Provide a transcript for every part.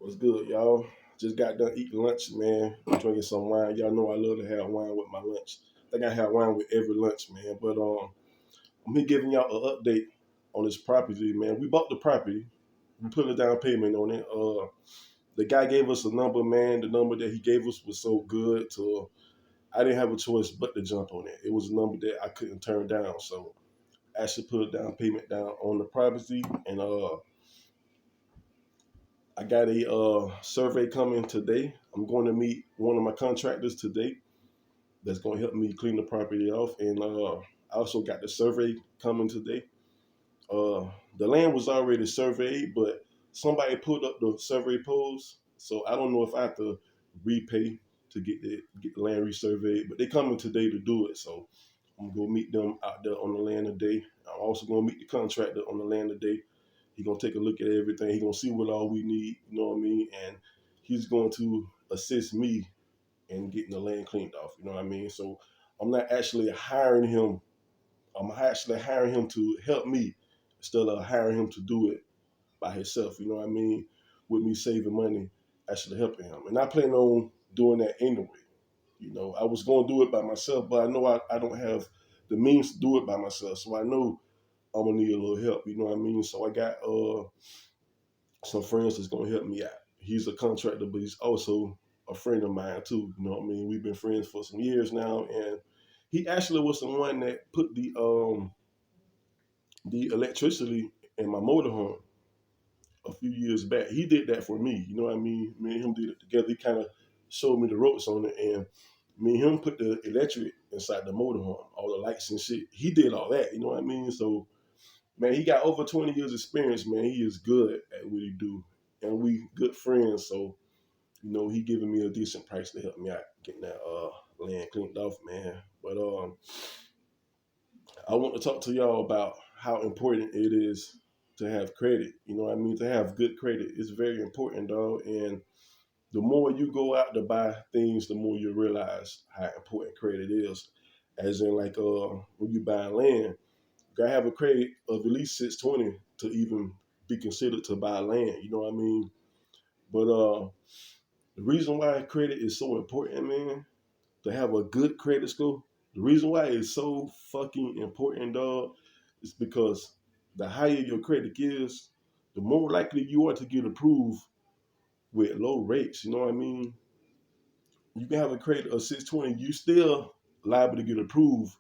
What's good, y'all? Just got done eating lunch, man. I'm drinking some wine. Y'all know I love to have wine with my lunch. I think I have wine with every lunch, man. But I'm here giving y'all an update on this property, man. We bought the property. We put a down payment on it. The guy gave us a number, man. The number that he gave us was so good to I didn't have a choice but to jump on it. It was a number that I couldn't turn down. So I actually put a down payment down on the property, and I got a survey coming today. I'm going to meet one of my contractors today that's going to help me clean the property off. And I also got the survey coming today. The land was already surveyed, but somebody put up the survey poles. So I don't know if I have to repay to get the land resurveyed, but they're coming today to do it. So I'm going to meet them out there on the land today. I'm also going to meet the contractor on the land today. He's gonna take a look at everything. He's gonna see what all we need, you know what I mean? And he's going to assist me in getting the land cleaned off, you know what I mean? So I'm not actually hiring him. I'm actually hiring him to help me instead of hiring him to do it by himself, you know what I mean? With me saving money, actually helping him. And I plan on doing that anyway. You know, I was gonna do it by myself, but I know I don't have the means to do it by myself. So I know I'm gonna need a little help, you know what I mean? So I got some friends that's gonna help me out. He's a contractor, but he's also a friend of mine too. You know what I mean? We've been friends for some years now, and he actually was the one that put the electricity in my motorhome a few years back. He did that for me. You know what I mean? Me and him did it together. He kind of showed me the ropes on it, and me and him put the electric inside the motorhome, all the lights and shit. He did all that. You know what I mean? So man, he got over 20 years experience, man. He is good at what he do. And we good friends, so you know, he giving me a decent price to help me out getting that land cleaned off, man. But I want to talk to y'all about how important it is to have credit. You know what I mean? To have good credit. It's very important, dog. And the more you go out to buy things, the more you realize how important credit is. As in like when you buy land, gotta have a credit of at least 620 to even be considered to buy land. You know what I mean? But the reason why credit is so important, man, to have a good credit score, the reason why it's so fucking important, dog, is because the higher your credit is, the more likely you are to get approved with low rates. You know what I mean? You can have a credit of 620, you still liable to get approved,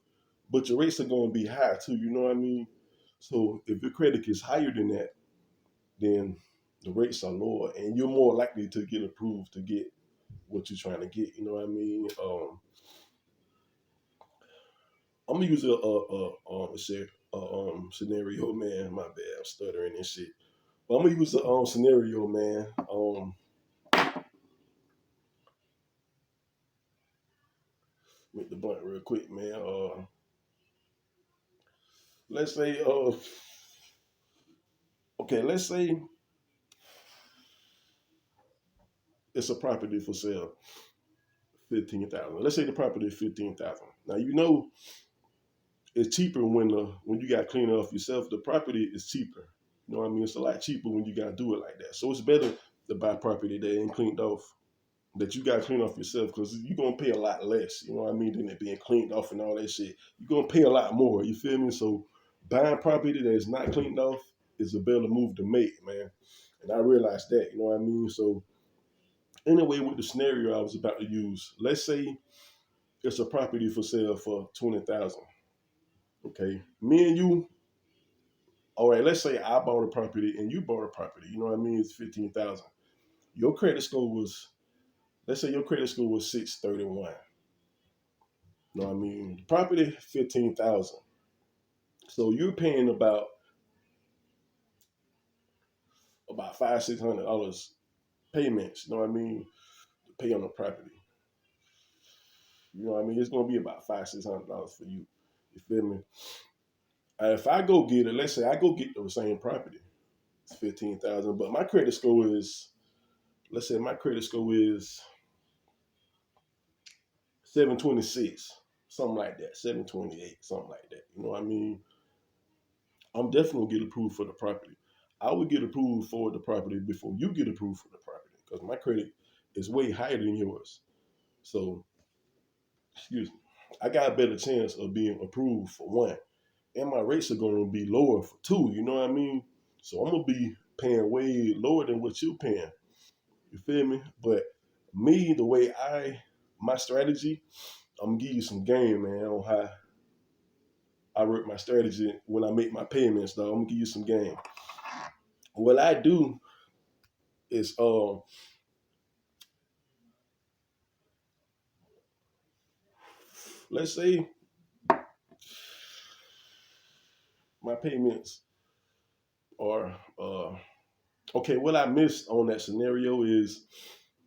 but your rates are going to be high too. You know what I mean? So if your credit is higher than that, then the rates are lower, and you're more likely to get approved to get what you're trying to get. You know what I mean? I'm gonna use scenario, man. My bad, I'm stuttering and shit. But I'm gonna use a scenario, man. With the blunt real quick, man. Let's say okay, let's say it's a property for sale, 15,000. Let's say the property is 15,000. Now you know it's cheaper when you got to clean it off yourself. The property is cheaper. You know what I mean? It's a lot cheaper when you got to do it like that. So it's better to buy property that ain't cleaned off, that you got to clean off yourself, because you're going to pay a lot less. You know what I mean? Than it being cleaned off and all that shit. You're going to pay a lot more. You feel me? So buying property that is not cleaned off is a better move to make, man. And I realized that. You know what I mean? So anyway, with the scenario I was about to use, let's say it's a property for sale for 20,000. Okay, me and you. All right, let's say I bought a property and you bought a property. You know what I mean? It's 15,000. Your credit score was, let's say your credit score was 631. You know what I mean? The property 15,000. So you're paying about $500-600 payments. You know what I mean? To pay on the property. You know what I mean? It's gonna be about $500-600 for you. You feel me? If I go get it, let's say I go get the same property, it's 15,000, but my credit score is, let's say my credit score is 726, something like that, 728, something like that. You know what I mean? I'm definitely gonna get approved for the property. I would get approved for the property before you get approved for the property. because my credit is way higher than yours. So, excuse me, I got a better chance of being approved for one, and my rates are going to be lower for two. You know what I mean? So I'm gonna be paying way lower than what you paying. You feel me? But me, the way my strategy, I'm gonna give you some game, man, on how I work my strategy when I make my payments. Though I'm gonna give you some game. What I do is, let's say my payments are okay. What I missed on that scenario is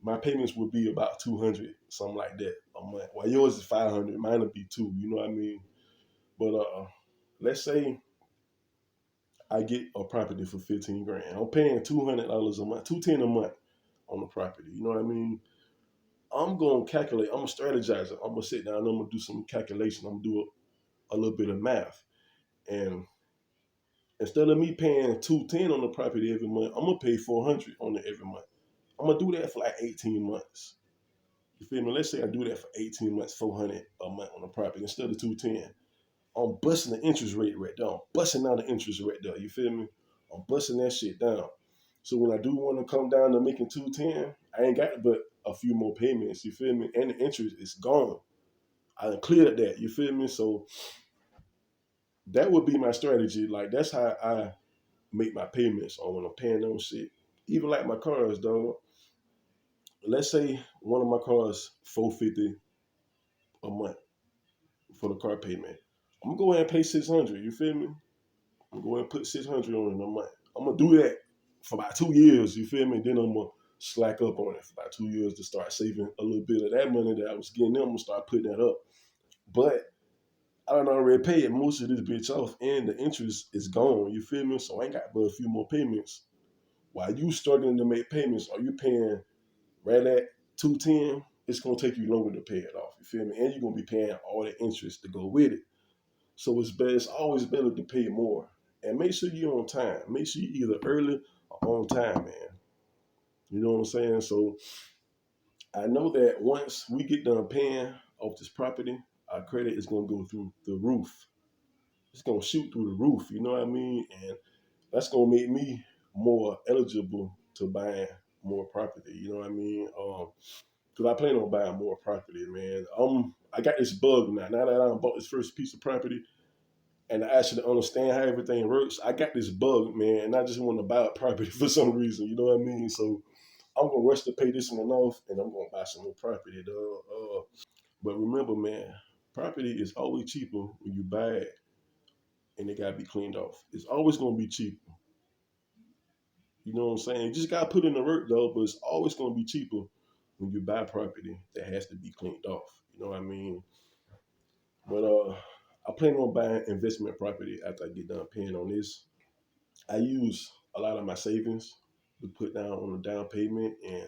my payments would be about 200, something like that a month. While yours is 500, mine would be two. You know what I mean? But let's say I get a property for 15 grand. I'm paying $200 a month, 210 a month on the property. You know what I mean? I'm gonna calculate. I'm gonna strategize it. I'm gonna sit down. I'm gonna do some calculation. I'm gonna do a little bit of math. And instead of me paying 210 on the property every month, I'm gonna pay 400 on it every month. I'm gonna do that for like 18 months. You feel me? Let's say I do that for 18 months, 400 a month on the property instead of 210. I'm busting the interest rate right there. I'm busting down the interest rate there. You feel me? I'm busting that shit down. So when I do want to come down to making 210, I ain't got but a few more payments. You feel me? And the interest is gone. I cleared that. You feel me? So that would be my strategy. Like that's how I make my payments on when I'm paying on shit. Even like my cars, dog. Let's say one of my cars $450 a month for the car payment. I'm gonna go ahead and pay 600. You feel me? I'm going to put 600 on it in a month. I'm gonna do that for about 2 years. You feel me? Then I'm gonna slack up on it for about 2 years to start saving a little bit of that money that I was getting. Them, I'm gonna start putting that up. But I don't already pay it most of this bitch off, and the interest is gone. You feel me? So I ain't got but a few more payments. While you struggling to make payments, are you paying right at 210? It's gonna take you longer to pay it off. You feel me? And you're gonna be paying all the interest to go with it. So it's better. It's always better to pay more, and make sure you're on time. Make sure you're either early or on time, man. You know what I'm saying? So I know that once we get done paying off this property, our credit is gonna go through the roof. It's gonna shoot through the roof. You know what I mean? And that's gonna make me more eligible to buying more property. You know what I mean? Because I plan on buying more property, man. I got this bug now. Now that I bought this first piece of property, and I actually understand how everything works, I got this bug, man, and I just want to buy a property for some reason. You know what I mean? So I'm gonna rush to pay this one off, and I'm gonna buy some more property, dog. But remember, man, property is always cheaper when you buy it, and it gotta be cleaned off. It's always gonna be cheaper. You know what I'm saying? You just gotta put in the work, though. But it's always gonna be cheaper when you buy property that has to be cleaned off. You know what I mean? But I plan on buying investment property after I get done paying on this. I use a lot of my savings to put down on the down payment and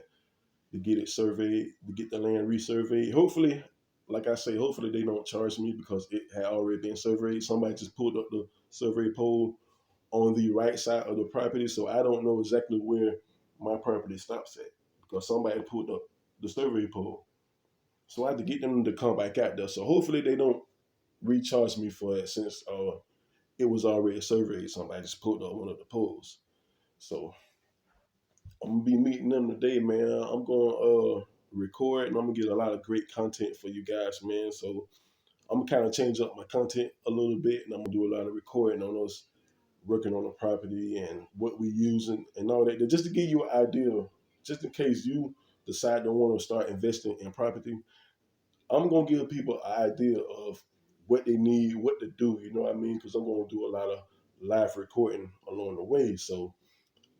to get it surveyed, to get the land resurveyed. Hopefully, like I say, hopefully they don't charge me because it had already been surveyed. Somebody just pulled up the survey pole on the right side of the property, so I don't know exactly where my property stops at because somebody pulled up the survey pole. So I had to get them to come back out there. So hopefully they don't recharge me for it since it was already surveyed. Somebody just pulled up one of the poles. So I'm gonna be meeting them today, man. I'm gonna record and I'm gonna get a lot of great content for you guys, man. So I'm gonna kind of change up my content a little bit, and I'm gonna do a lot of recording on us working on the property and what we using and all that, just to give you an idea, just in case you decide to want to start investing in property. I'm gonna give people an idea of what they need, what to do. You know what I mean? Because I'm gonna do a lot of live recording along the way, so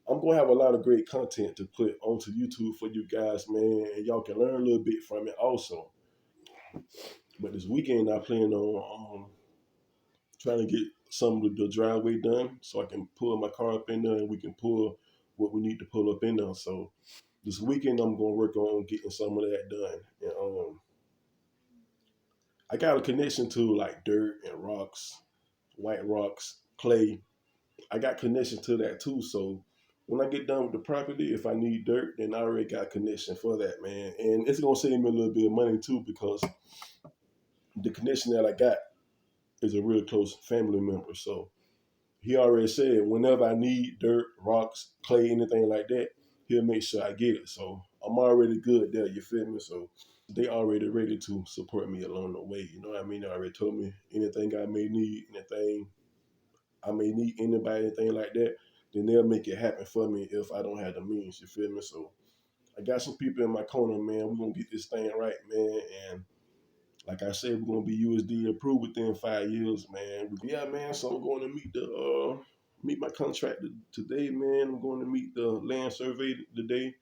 I'm gonna have a lot of great content to put onto YouTube for you guys, man, and y'all can learn a little bit from it also. But this weekend, I plan on trying to get some of the driveway done so I can pull my car up in there and we can pull what we need to pull up in there. So this weekend, I'm gonna work on getting some of that done. And I got a connection to like dirt and rocks, white rocks, clay. I got connection to that too, so when I get done with the property, if I need dirt, then I already got a connection for that, man. And it's gonna save me a little bit of money too, because the connection that I got is a real close family member. So he already said whenever I need dirt, rocks, clay, anything like that, he'll make sure I get it. So I'm already good there, you feel me? So they already ready to support me along the way. You know what I mean? They already told me anything I may need, anything I may need, anybody, anything like that, then they'll make it happen for me if I don't have the means, you feel me? So I got some people in my corner, man. We're gonna get this thing right, man. And like I said, we're gonna be USD approved within 5 years, man. Yeah, man. So I'm going to meet my contractor today, man. I'm going to meet the land survey today,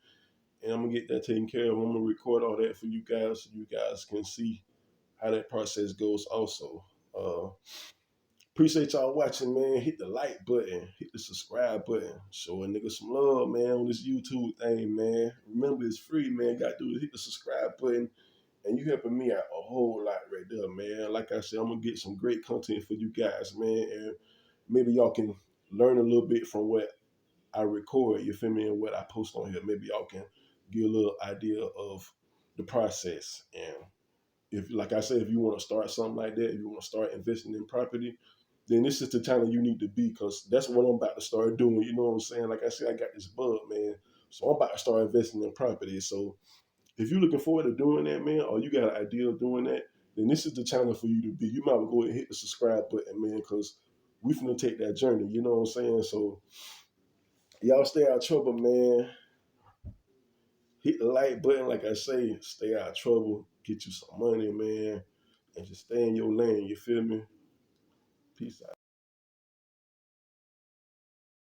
and I'm gonna get that taken care of. I'm gonna record all that for you guys, so you guys can see how that process goes. Also, appreciate y'all watching, man. Hit the like button, hit the subscribe button, show a nigga some love, man, on this YouTube thing, man. Remember, it's free, man. Got to do is hit the subscribe button, and you helping me out a whole lot right there, man. Like I said, I'm gonna get some great content for you guys, man, and maybe y'all can learn a little bit from what I record, you feel me, and what I post on here. Maybe y'all can get a little idea of the process. And if, like I said, if you want to start something like that, if you want to start investing in property, then this is the channel you need to be, because that's what I'm about to start doing. You know what I'm saying? Like I said, I got this bug, man. So I'm about to start investing in property. So if you're looking forward to doing that, man, or you got an idea of doing that, then this is the channel for you to be. You might well go ahead and hit the subscribe button, man, because we finna take that journey. You know what I'm saying? So y'all stay out of trouble, man. Hit the like button, like I say, stay out of trouble, get you some money, man, and just stay in your lane. You feel me? Peace out.